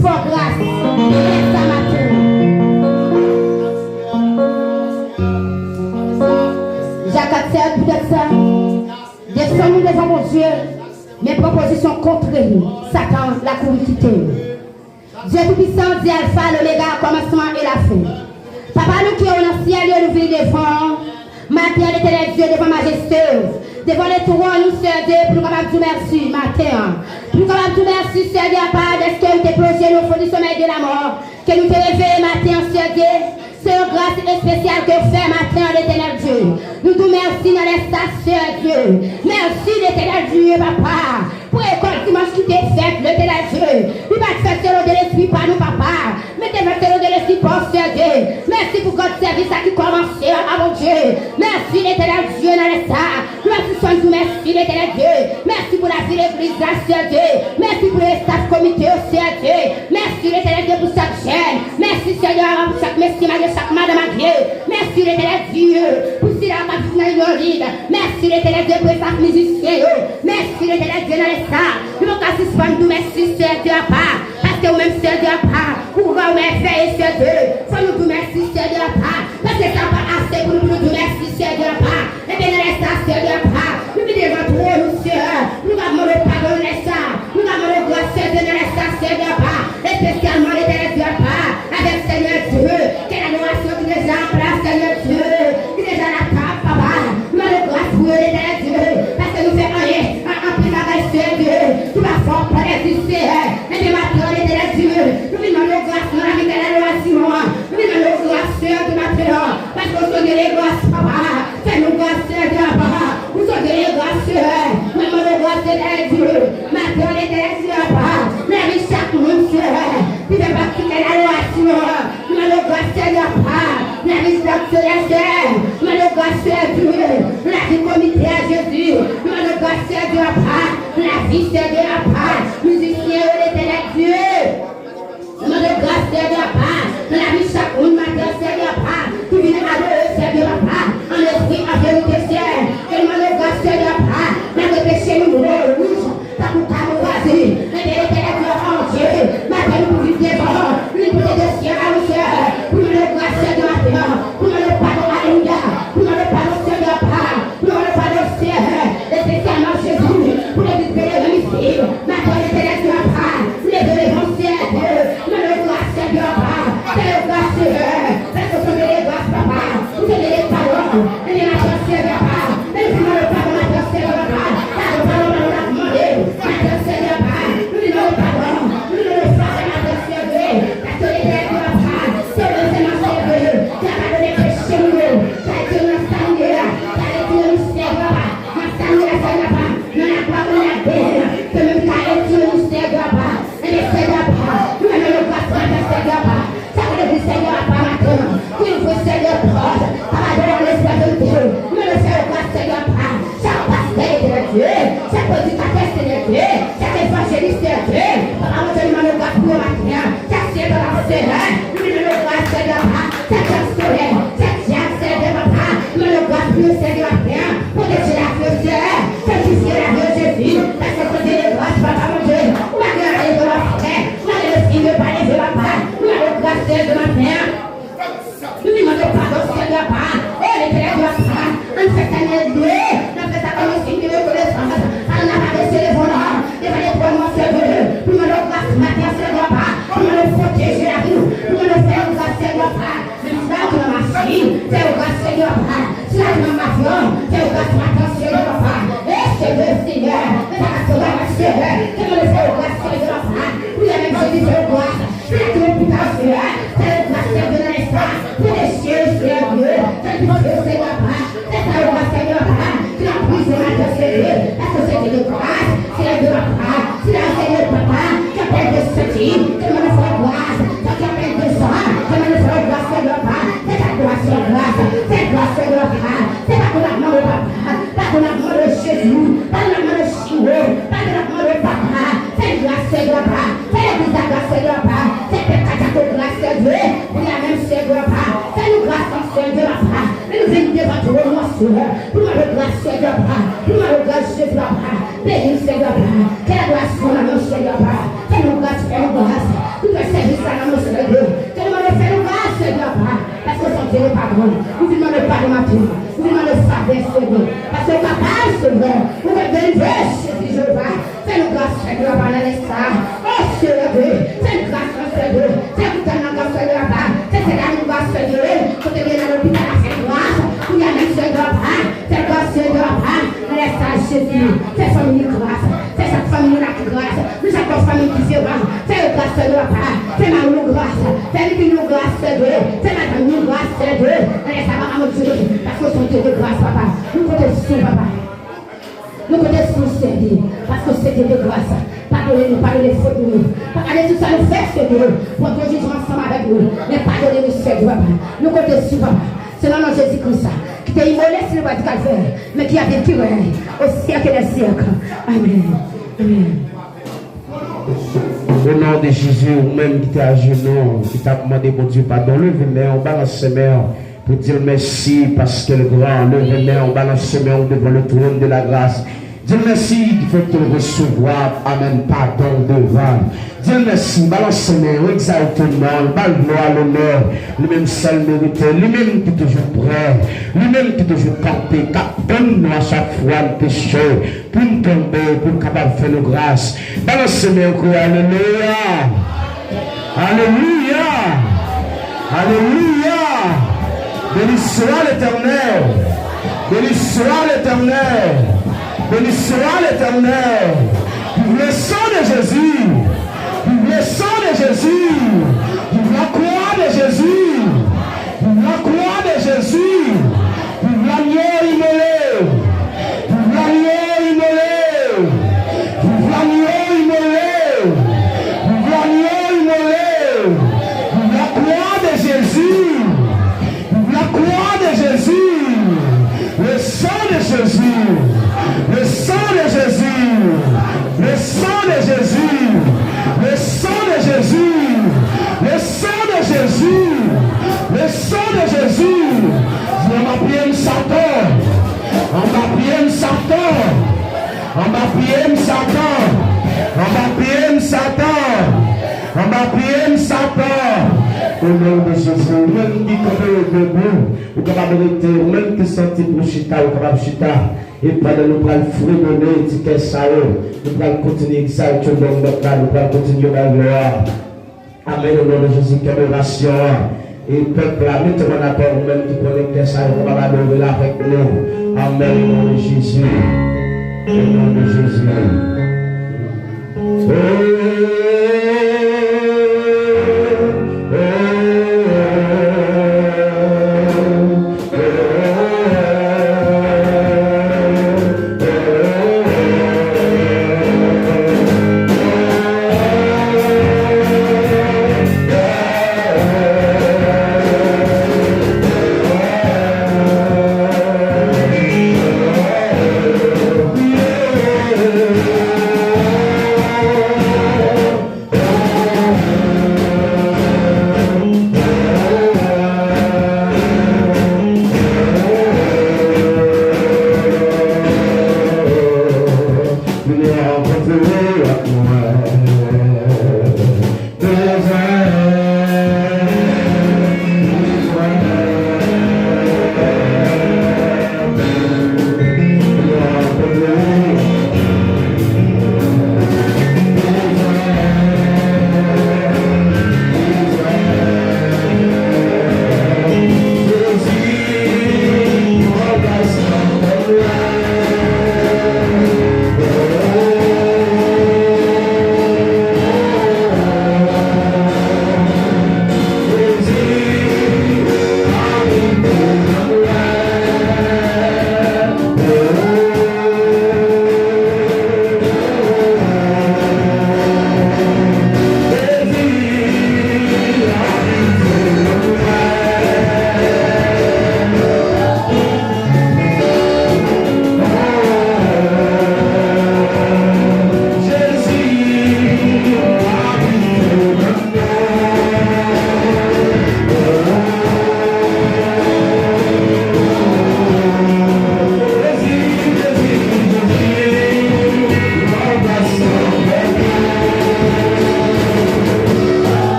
fort grâce. Et ça matin. Jacques 7, peut-être ça. Descends-nous devant mon Dieu. Mes propositions contre lui. Satan, la cour quittée. Dieu Tout-Puissant, dit Alpha, l'Oméga, commencement et la fin. Papa, nous qui sommes dans le ciel, nous venons devant. Matin, l'éternel Dieu, devant majestueuse. Devant les trônes, nous sommes Dieu, pour nous capables de merci, matin. Pour nous capables de merci, Seigneur Dieu, à part de ce que nous t'es plongé, nous faut du sommeil de la mort. Que nous t'es réveillé, matin, Seigneur Dieu. C'est une grâce spéciale que fait matin, l'éternel Dieu. Nous te merci dans les stations, Dieu. Merci, l'éternel Dieu, papa. Pour l'école dimanche qui t'est faite, l'éternel Dieu. Nous va te faire selon de l'esprit, pas nous, papa. Mais t'es fait selon de l'esprit, pour Dieu. Merci pour votre service à qui commence, à mon Dieu. Merci, l'éternel Dieu, dans les stars. Merci, soin nous, merci, l'éternel Dieu. Merci pour la vie de l'église, Seigneur Dieu. Merci pour les staff comité, Seigneur Dieu. Merci, l'éternel Dieu, pour chaque chaîne. Merci, Seigneur, pour chaque messie, chaque madame à Dieu. Merci, l'éternel Dieu, pour si la matin dans le merci, l'éternel Dieu, pour chaque musicien. Merci, l'éternel Dieu, dans les stars. Nous allons suspendre nous, merci, Seigneur Dieu, pas. Parce que vous-même, Seigneur Dieu, pas. Pour vous merveiller, Seigneur Dieu. Faut nous dire merci, Seigneur Dieu, pas. Parce que ça va assez pour nous dire merci, Seigneur Dieu, pas. Et bien, dans les stars, Seigneur Dieu, pas. Nous venons devant toi, nous, Seigneur. Nous avons le pardon, dans les stars. Nous avons le grâce, Seigneur Dieu, dans les stars, Seigneur Dieu, pas. Et spécialement, l'éternel Dieu, pas. Avec Seigneur Dieu. Quelle adoration qui est déjà en place, Seigneur Dieu. Qui est déjà la table, papa. Nous avons le grâce pour l'éternel Dieu. Parce que nous faisons rien. En plus, avec Seigneur Dieu. Tout va fort pour résister. Et bien, maintenant, l'éternel Dieu. Nous demandons le grâce pour la vie de l'adoration. Nous demandons le grâce, Seigneur Dieu, maintenant. Parce que nous sommes les grâces, papa. Fais-nous grâce, Seigneur Dieu, papa. Nous sommes les grâces, Seigneur. Nous demandons le grâce, Seigneur Dieu. Maintenant, l'éternel Dieu, papa. La vie chaque monde, Seigneur. Qui fait partie de l'adoration. Nous demandons le grâce, Seigneur, papa. La vie chaque Seigneur. Nous demandons le grâce, Seigneur Dieu. La vie comité à Jésus. Nous demandons le grâce, Seigneur Dieu, papa. La vie, Seigneur Dieu, papa. Musicien, l'éternel Dieu. Nous demandons le grâce, Seigneur Dieu, papa. La vie chaque monde, matin, Seigneur, papa. Qui vient adorer, Seigneur Dieu, papa. En esprit, en vérité, Seigneur. Et nous demandons le grâce, Seigneur, papa. Notre péché, nous rouge. T'as pour ta mourasie. L'éternel Dieu, en Dieu. Matin, nous vivons devant. Nous nous de ciel à nous, Seigneur. Pour nous le grâce, Seigneur, matin. Pour nous le pardon, alléluia. Pour nous le pardon, Seigneur, papa. Pour nous le pardon, Seigneur. Et spécialement Jésus. Pour les libérer, ici. Matin, l'éternel Dieu, papa. Les deux devant, Seigneur. Nous le grâce, Seigneur, papa. C'est le grâce, Seigneur. Parce que vous avez les grâces, papa. Vous avez les paroles. Et les matins, Seigneur, papa. Et nous avons le pardon, matin, Seigneur, papa. Le pardon, nous l'avons demandé. Matin, Seigneur, papa. Nous avons le pardon. Nous le faisons, matin, Seigneur. Parce que l'éternel Dieu, papa. C'est le Seigneur, Seigneur. Qui a pardonné les péchés, nous. Qui a été notre Seigneur. Qui a été notre Seigneur, papa. Notre Seigneur, Seigneur, papa. Nous n'avons pas pardonné la peine. Que même qui a été notre Seigneur, papa. Et les Seigneur, papa. Nous avons le grâce, matin, Seigneur, papa. Ça veut dire Seigneur, papa, matin. Qui nous fait Seigneur, proche. Papa, donne l'espoir de Dieu. Nous le faisons grâce, Seigneur, papa. Chaque pasteur, Seigneur Dieu. Chaque prédicateur, Seigneur Dieu. Chaque évangéliste, Seigneur Dieu. Papa, nous te demandons le grâce pour le matin. Chaque Seigneur, papa, Seigneur. Nous demandons le grâce, Seigneur, papa. Chaque pasteur, chaque Jacques, Seigneur, papa. Nous demandons le grâce pour le Seigneur, papa. Protéger la vie, Seigneur. Sanctifier la vie de Jésus. Parce que c'est des grâces, papa, mon Dieu. Nous avons le de la frère. Nous avons le signe de parler de papa. Nous avons le grâce, Seigneur, de ma mère. Nous demandons pardon, Seigneur, papa. Oh, l'éternel de la papa. On fait ça, Dieu. On fait ça comme un signe de reconnaissance. On n'a pas laissé les volants. Devant les pronoms, Seigneur. Nous demandons grâce, matin, Seigneur, papa. Nous demandons protéger la vie. Nous demandons faire grâce, Seigneur, papa. Même si là, on a ma machine. Faire grâce, Seigneur, papa. Si là, on a ma avion. Faire grâce, matin, Seigneur, papa. Et Seigneur, Seigneur. Mais ça va se voir, Seigneur. Nous demandons faire grâce, Seigneur, papa. Oui, la même chose, faire grâce. C'est la plus putain, Seigneur. Faire grâce, Seigneur, dans l'espace. Pour les cieux, Seigneur Dieu. C'est le Dieu, Seigneur, papa. C'est ta loi, Seigneur, papa. C'est la puissance, matin, Seigneur. La société de grâce. C'est la de papa. C'est la Seigneur, papa. Qui appelle de ceci. C'est mon frère grâce. Qui appelle de ça. C'est mon frère grâce, Seigneur, papa. C'est ta grâce, grâce. C'est grâce, Seigneur, papa. C'est pas qu'on a demandé, papa. Pas qu'on a demandé Jésus. Pas qu'on a demandé Chiou. Pas qu'on a demandé papa. C'est grâce, Seigneur, papa. C'est l'église de grâce, Seigneur, papa. C'est pécat de grâce, Seigneur. Pour la même Seigneur, papa. Fais-nous grâce en Seigneur, papa. Mais nous venons devant toi, mon Seigneur. Pour nous grâce, Seigneur, papa. Pour nous grâce, Jésus, papa. Bénis, Seigneur, papa. Quelle grâce pour la même Seigneur, papa. Fais-nous grâce, fais-nous grâce. Nous Dieu n'est pas grand. Nous vous demandons pas de matin. Nous vous demandons faveur, Seigneur. Parce que capable, Seigneur. Vous pouvez délivrer, Jéhovah. Fais-nous grâce, Seigneur, par l'instant. Oh, Seigneur, fais-nous grâce, Seigneur. Fais-nous grâce, Seigneur. C'est là nous grâce, Seigneur. Quand tu viens à l'hôpital, c'est grâce. Vous y allez, Seigneur. C'est grâce, Seigneur. Laisse à Jésus. Fais famille grâce. Fais cette famille là grâce. Nous avons famille différente. Fais grâce, Seigneur. Fais ma nous grâce. Fais nous grâce, Seigneur. Fais ma nous grâce, Seigneur. Laisse à mon Dieu. Parce que son Dieu de grâce, papa. Nous connaissons, papa. Nous connaissons, Seigneur. Parce que c'est Dieu de grâce. Pardonnez-nous, pardonnez les fautes de nous. Pardonnez tout ça, nous fait, Seigneur. Pour que Jésus ensemble avec nous. Mais pardonnez-nous, Seigneur, papa. Nous connaissons, papa. C'est le nom de Jésus-Christ qui t'a immolé sur le bois du calvaire, mais qui a vécu au siècle des siècles. Amen. Amen. Au nom de Jésus, ou même qui était à genoux, qui t'a demandé pour Dieu pardon, levez les mains, on balance ses mains pour dire merci parce que le grand, levez les mains, on balance ses mains devant le trône de la grâce. Dieu merci qui fait te recevoir, amen, pardon devant. Dieu merci, balance ses mains, exalte le nom, balle gloire, l'honneur, lui-même seul mérité, lui-même qui est toujours prêt, lui-même qui est toujours campé, donne-nous à chaque fois le péché, pour nous tomber, pour nous capable de faire nos grâces. Balance ses mains, alléluia, alléluia, alléluia, béni soit l'Éternel, béni soit l'Éternel. Béni soit l'Éternel. Vive le sang de Jésus. Vive le sang de Jésus. Vive la croix de Jésus. Vive la croix de Jésus. Vive l'agneau immolé. Vive l'agneau immolé. Vive l'agneau immolé. Vive l'agneau immolé. Vive la croix de Jésus. Vive la croix de Jésus. Le sang de Jésus. Le sang de Jésus, le sang de Jésus, le sang de Jésus, le sang de Jésus, le sang de Jésus. On va prier Satan, on va prier Satan, on va prier Satan, on va prier Satan, on va prier Satan. Au nom de Jésus, même qui est debout, ou capable de rester, ou même qui senti pour chita, ou capable de chita. Et pendant nous prenons le fruit de nous, que ça nous allons continuer ça, nous allons continuer la gloire. Amen, au nom de Jésus, quelle oration. Et peuple, mettez-moi la paix, vous-même qui connectez ça, vous allez adorer là avec nous. Amen, au nom de Jésus. Au nom de Jésus. Oh.